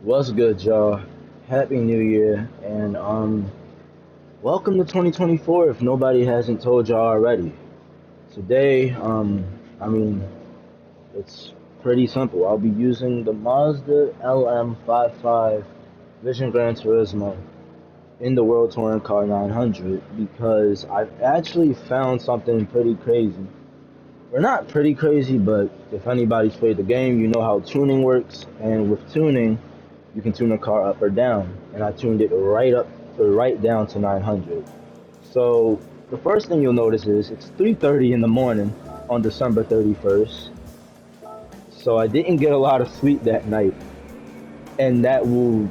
What's good, y'all? Happy New Year, and welcome to 2024. If nobody hasn't told y'all already, today, I mean, it's pretty simple. I'll be using the Mazda LM55 Vision Gran Turismo in the World Touring Car 900 because I've actually found something pretty crazy. We're not pretty crazy, but if anybody's played the game, you know how tuning works, and with tuning you can tune a car up or down, and I tuned it right up or right down to 900. So the first thing you'll notice is it's 3:30 in the morning on December 31st. So I didn't get a lot of sleep that night, and that will,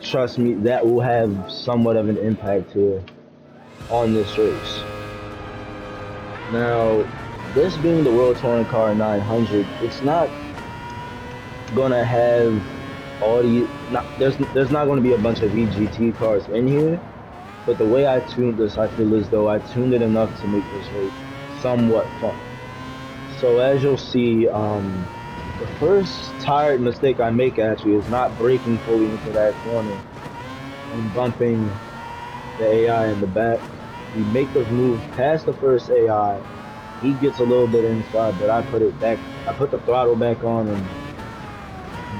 trust me, that will have somewhat of an impact here on this race. Now, this being the World Touring Car 900, it's not gonna have all the not, there's not gonna be a bunch of VGT cars in here. But the way I tuned this, I feel as though I tuned it enough to make this race somewhat fun. So as you'll see, the first tired mistake I make actually is not braking fully into that corner and bumping the AI in the back. We make the move past the first AI. He gets a little bit inside, but I put it back. I put the throttle back on and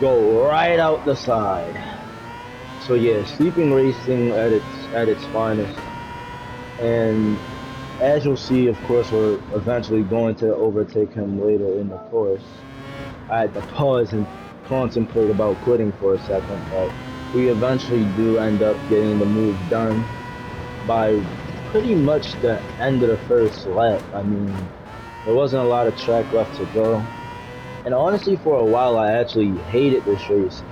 go right out the side. So yeah, sleeping racing at its finest. And as you'll see, of course, we're eventually going to overtake him later in the course. I had to pause and contemplate about quitting for a second, but we eventually do end up getting the move done by pretty much the end of the first lap. I mean, there wasn't a lot of track left to go. And honestly, for a while, I actually hated this race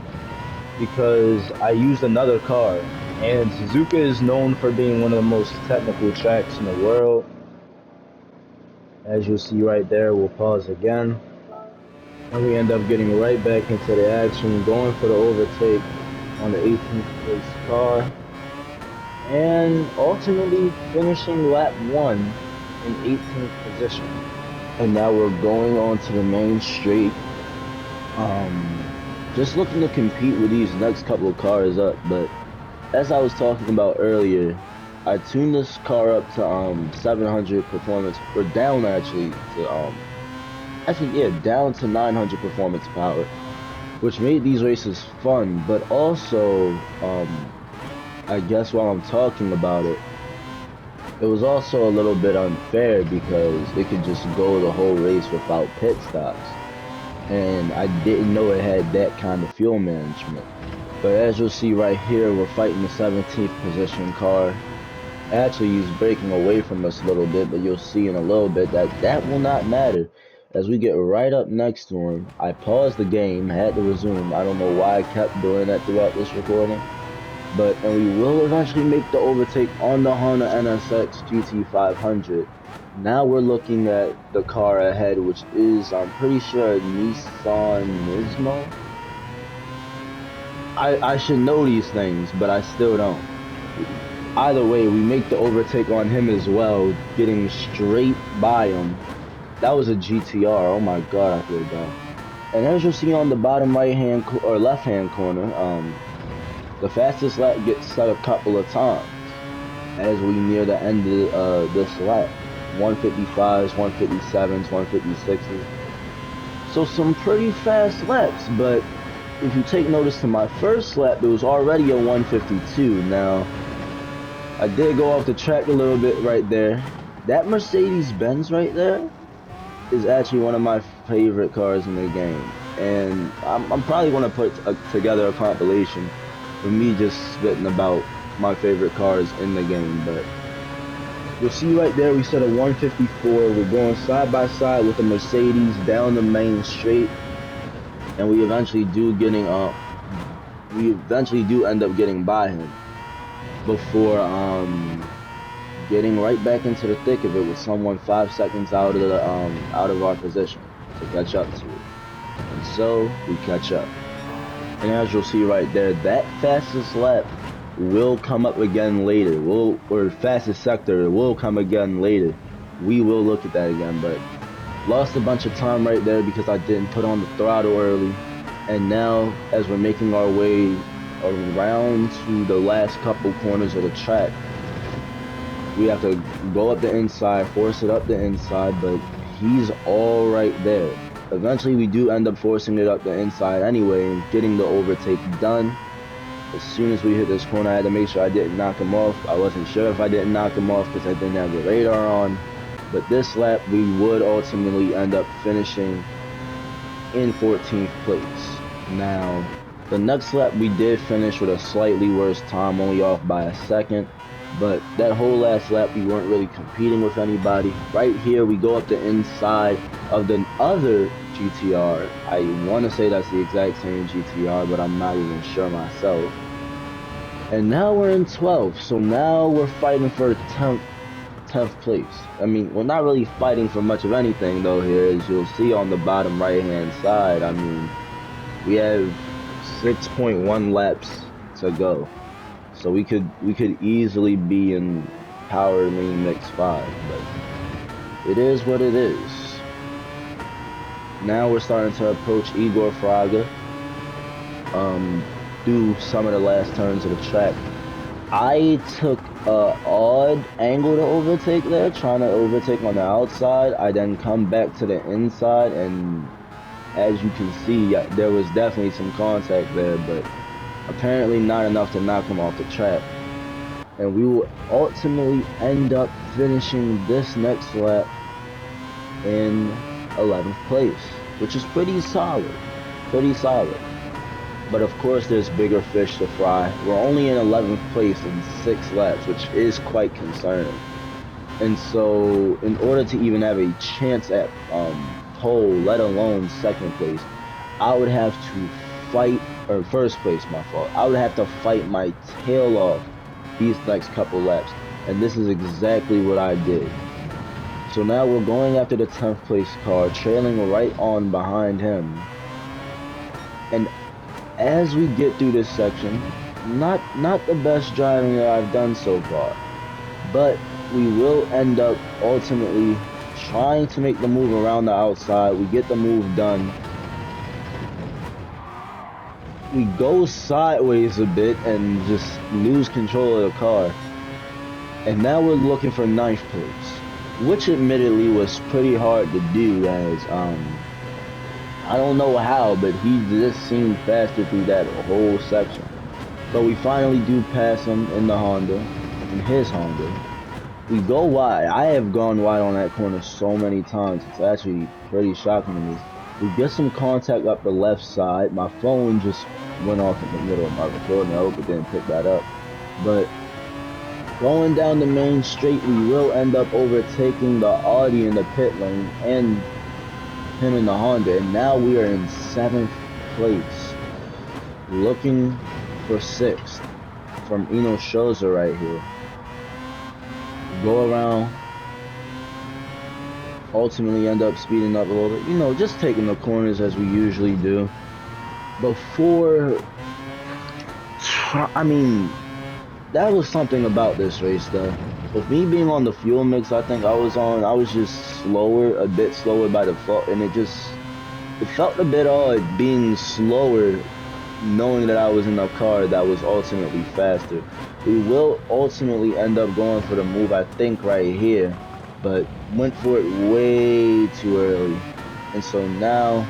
because I used another car. And Suzuka is known for being one of the most technical tracks in the world. As you'll see right there, we'll pause again. And we end up getting right back into the action, going for the overtake on the 18th place car. And ultimately finishing lap 1 in 18th position. And now we're going on to the main straight. Just looking to compete with these next couple of cars up, but as I was talking about earlier, I tuned this car up to 700 performance, or down actually to down to 900 performance power, which made these races fun. But also, I guess while I'm talking about it, it was also a little bit unfair because it could just go the whole race without pit stops, and I didn't know it had that kind of fuel management. But as you'll see right here, we're fighting the 17th position car. Actually, he's breaking away from us a little bit, but you'll see in a little bit that that will not matter. As we get right up next to him, I paused the game, had to resume. I don't know why I kept doing that throughout this recording. And we will eventually make the overtake on the Honda NSX GT500. Now we're looking at the car ahead, which is, I'm pretty sure, a Nissan Nismo. I should know these things, but I still don't. Either way, we make the overtake on him as well, getting straight by him. That was a GTR. Oh my god, I feel bad. And as you'll see on the bottom right hand or left hand corner, the fastest lap gets set a couple of times as we near the end of this lap. 155s, 157s, 156s. So some pretty fast laps, but if you take notice to my first lap, it was already a 152. Now, I did go off the track a little bit right there. That Mercedes-Benz right there is actually one of my favorite cars in the game. And I'm probably going to put together a compilation of me just spitting about my favorite cars in the game. But you'll see right there, we set a 154. We're going side by side with the Mercedes down the main straight. And we eventually do end up getting by him before getting right back into the thick of it with someone 5 seconds out of our position to catch up to it. And so we catch up. And as you'll see right there, that fastest lap will come up again later. Or fastest sector will come again later. We will look at that again, but lost a bunch of time right there because I didn't put on the throttle early. And now, as we're making our way around to the last couple corners of the track, we have to go up the inside, force it up the inside, but he's all right there. Eventually, we do end up forcing it up the inside anyway and getting the overtake done. As soon as we hit this corner, I had to make sure I didn't knock him off. I wasn't sure if I didn't knock him off because I didn't have the radar on. But this lap, we would ultimately end up finishing in 14th place. Now, the next lap, we did finish with a slightly worse time, only off by a second. But that whole last lap, we weren't really competing with anybody. Right here, we go up the inside of the other GTR. I want to say that's the exact same GTR, but I'm not even sure myself. And now we're in 12th, so now we're fighting for 10th place. I mean, we're not really fighting for much of anything though here, as you'll see on the bottom right hand side. I mean, we have 6.1 laps to go. So we could easily be in Power Lean Mix 5, but it is what it is. Now we're starting to approach Igor Fraga. Do some of the last turns of the track. I took a odd angle to overtake there, trying to overtake on the outside. I then come back to the inside, and as you can see, there was definitely some contact there, but apparently not enough to knock him off the track. And we will ultimately end up finishing this next lap in 11th place, which is pretty solid. But of course there's bigger fish to fry. We're only in 11th place in 6 laps, which is quite concerning. And so in order to even have a chance at pole, let alone 2nd place, I would have to fight, or 1st place, my fault. I would have to fight my tail off these next couple laps, and this is exactly what I did. So now we're going after the 10th place car, trailing right on behind him. And as we get through this section, not the best driving that I've done so far, but we will end up ultimately trying to make the move around the outside. We get the move done. We go sideways a bit and just lose control of the car. And now we're looking for 9th place, which admittedly was pretty hard to do, as I don't know how, but he just seemed faster through that whole section. But we finally do pass him in the Honda, in his Honda. We go wide. I have gone wide on that corner so many times, it's actually pretty shocking to me. We get some contact up the left side. My phone just went off in the middle of my recording. I hope it didn't pick that up. But going down the main straight, we will end up overtaking the Audi in the pit lane and him in the Honda. And now we are in 7th place, looking for 6th from Eno Shoza right here. Go around. Ultimately end up speeding up a little bit, you know, just taking the corners as we usually do. I mean, that was something about this race though. With me being on the fuel mix, I think I was just slower, a bit slower by default, and it felt a bit odd being slower knowing that I was in a car that was ultimately faster. We will ultimately end up going for the move, I think, right here, but went for it way too early. And so now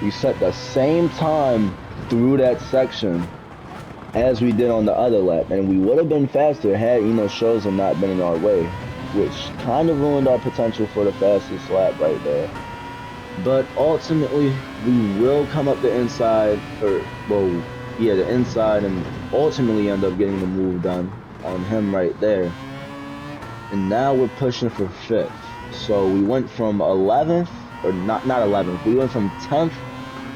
we set the same time through that section as we did on the other lap, and we would have been faster had Eno Shoza not been in our way, which kind of ruined our potential for the fastest lap right there. But ultimately we will come up the inside, the inside, and ultimately end up getting the move done on him right there. And now we're pushing for 5th. So we went from 11th, or not 11th, we went from 10th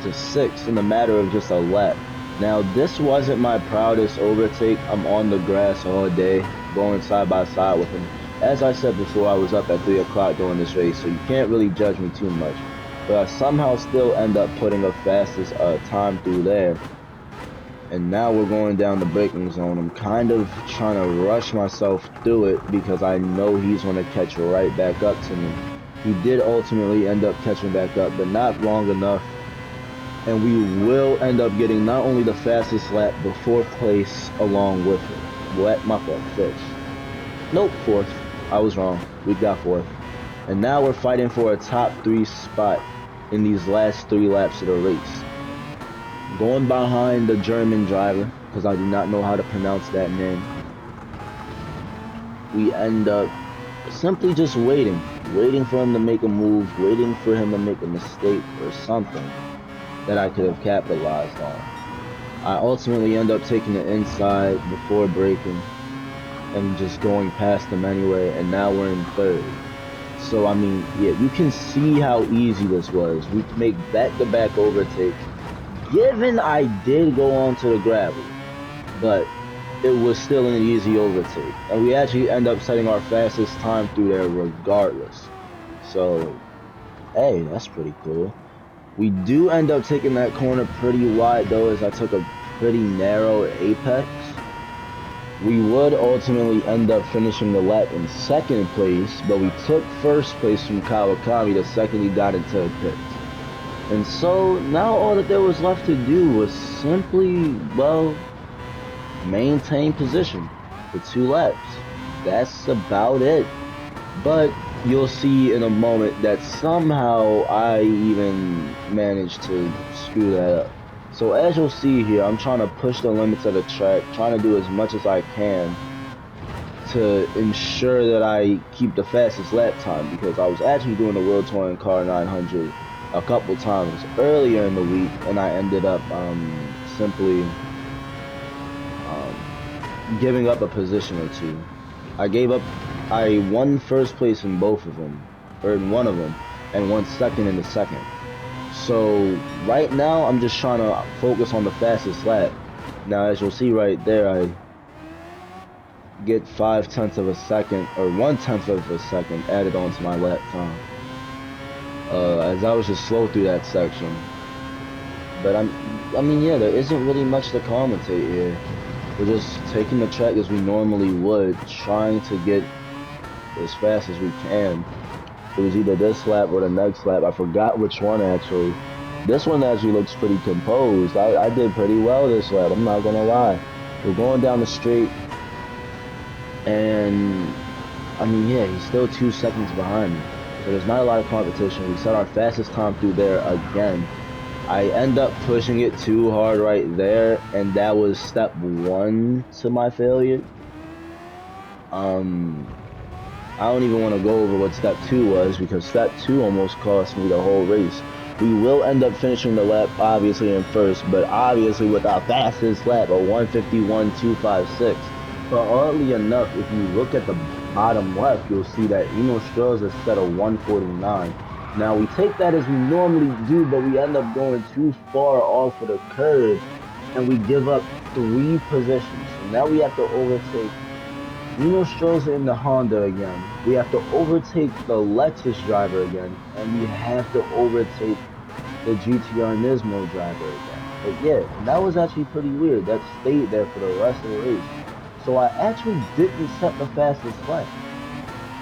to 6th in a matter of just a lap. Now this wasn't my proudest overtake. I'm on the grass all day, going side by side with him. As I said before, I was up at 3 o'clock during this race, so you can't really judge me too much. But I somehow still end up putting a fastest time through there. And now we're going down the braking zone. I'm kind of trying to rush myself through it because I know he's going to catch right back up to me. He did ultimately end up catching back up, but not long enough and we will end up getting not only the fastest lap, but fourth place along with it. My fault, fifth. Nope, fourth. I was wrong. We got fourth. And now we're fighting for a top 3 spot in these last 3 laps of the race. Going behind the German driver, because I do not know how to pronounce that name. We end up simply just waiting for him to make a move, waiting for him to make a mistake or something that I could have capitalized on. I ultimately end up taking the inside before braking and just going past him anyway, and now we're in third. So I mean, yeah, you can see how easy this was. We make back-to-back overtakes. Given I did go onto the gravel, but it was still an easy overtake. And we actually end up setting our fastest time through there regardless. So, hey, that's pretty cool. We do end up taking that corner pretty wide though, as I took a pretty narrow apex. We would ultimately end up finishing the lap in second place, but we took first place from Kawakami the second he got into the pits. And so now all that there was left to do was simply, well, maintain position for 2 laps. That's about it. But you'll see in a moment that somehow I even managed to screw that up. So as you'll see here, I'm trying to push the limits of the track, trying to do as much as I can to ensure that I keep the fastest lap time, because I was actually doing the World Touring Car 900 a couple times earlier in the week, and I ended up simply giving up a position or 2. I won first place in both of them, or in one of them, and won second in the second. So right now I'm just trying to focus on the fastest lap. Now as you'll see right there, I get 0.5 of a second, or 0.1 of a second added onto my lap time, as I was just slow through that section. But I mean, yeah, there isn't really much to commentate here. We're just taking the track as we normally would, trying to get as fast as we can. It was either this lap or the next lap. I forgot which one actually. This one actually looks pretty composed. I did pretty well this lap, I'm not gonna lie. We're going down the straight, and I mean, yeah, he's still 2 seconds behind me. So there's not a lot of competition. We set our fastest time through there again. I end up pushing it too hard right there, and that was step 1 to my failure. I don't even want to go over what step 2 was, because step 2 almost cost me the whole race. We will end up finishing the lap obviously in first, but obviously with our fastest lap of 1:51.256. But oddly enough, if you look at the bottom left, you'll see that Eno Strauss set a 1:49. Now we take that as we normally do, but we end up going too far off of the curve, and we give up 3 positions. So now we have to overtake Eno Strauss in the Honda again. We have to overtake the Lexus driver again, and we have to overtake the GTR Nismo driver again. But yeah, that was actually pretty weird. That stayed there for the rest of the race. So I actually didn't set the fastest lap.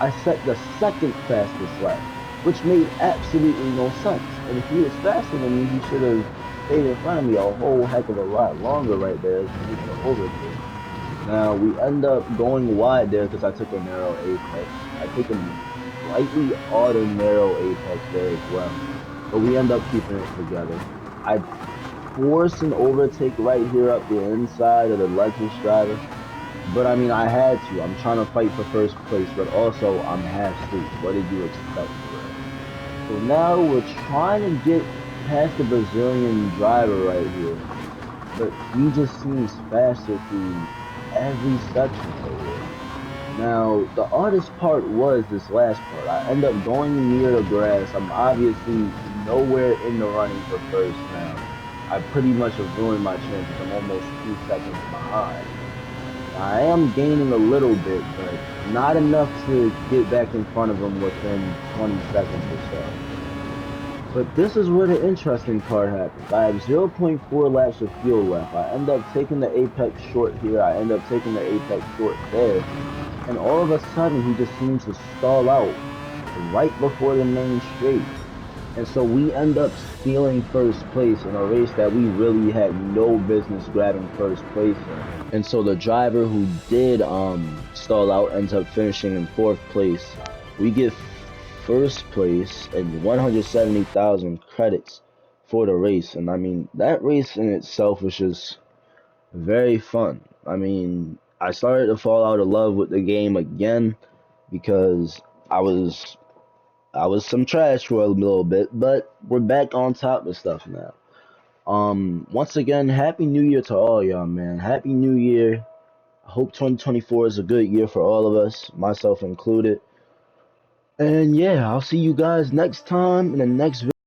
I set the second fastest lap, which made absolutely no sense. And if he was faster than me, he should have stayed in front of me a whole heck of a lot longer right there to make the overtake. Now we end up going wide there because I took a narrow apex. I take a slightly odder narrow apex there as well, but we end up keeping it together. I force an overtake right here up the inside of the Lexus driver, but I mean, I had to. I'm trying to fight for first place, but also I'm half asleep. What did you expect? So now we're trying to get past the Brazilian driver right here, but he just seems faster through every section over here. Now the hardest part was this last part. I end up going near the grass. I'm obviously nowhere in the running for first now. I pretty much have ruined my chances. I'm almost 2 seconds behind. I am gaining a little bit, but not enough to get back in front of him within 20 seconds or so. But this is where the interesting part happens. I have 0.4 laps of fuel left. I end up taking the apex short here. I end up taking the apex short there. And all of a sudden, he just seems to stall out right before the main straight. And so we end up stealing first place in a race that we really had no business grabbing first place in. And so the driver who did stall out ends up finishing in fourth place. We get first place and 170,000 credits for the race. And I mean, that race in itself was just very fun. I mean, I started to fall out of love with the game again because I was I was some trash for a little bit, but we're back on top of stuff now. Once again, Happy New Year to all y'all, man. Happy New Year. I hope 2024 is a good year for all of us, myself included. And yeah, I'll see you guys next time in the next video.